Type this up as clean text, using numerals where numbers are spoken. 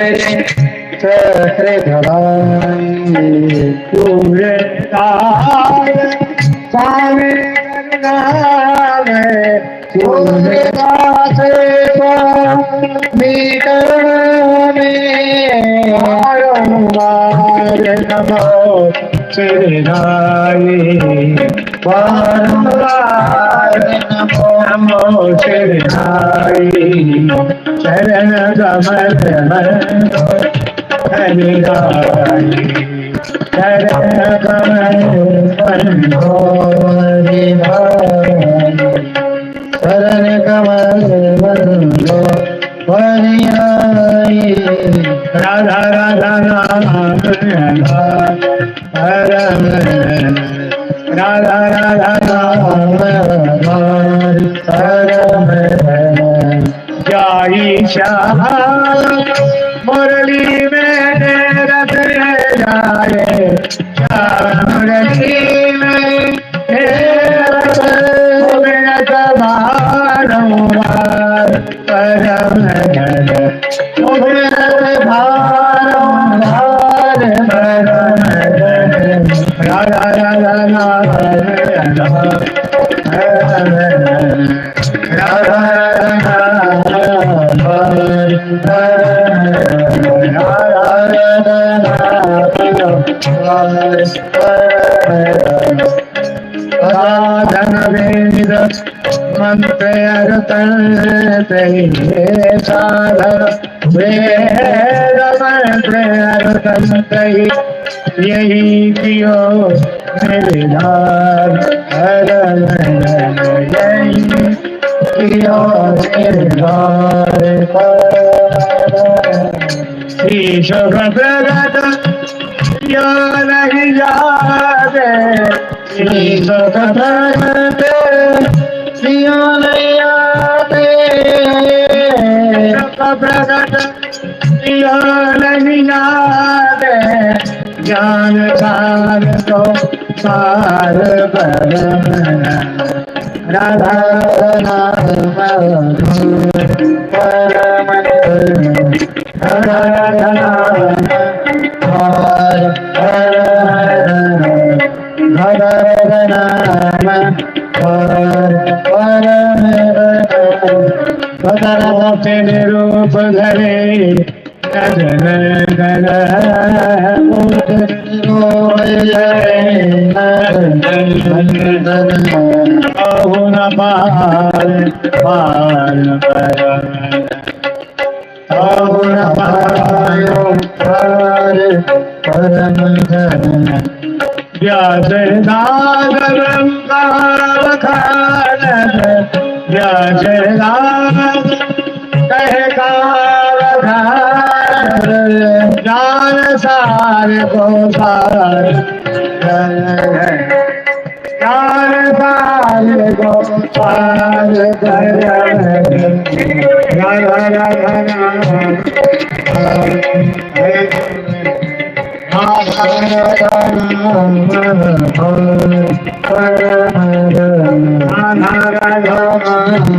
सहस्रधराई सूर्यदाय स्वामी करनामे सूर्यदास स्वामी करनामे बारंबार नमो श्रीराई बारंबार नमो श्रीराई शरण कमल हरिराई शरण कमल शरण कमल हरिराई राधा राधा राधा राधा राधा जाई शाह मुरली में रथ जाए मुरली में रथ बारंबार परम बारंबार राधा राधा साधन वेद मंत्र अर्थते साधन वेद मंत्र अर्थते यही कियो निर्धार यही कियो निर्धार ईश प्रगट यो नहीं जाते ईश प्रगट यो नहीं आते प्रगट यो नहीं जाते ज्ञान सार तो सार परम राधा नाम परम रूप धरे नजन गण न पार पार परम व्यास नागरं कालखानन व्यास नाग कह कालखानन ज्ञान सार को सार ज्ञान सार को सार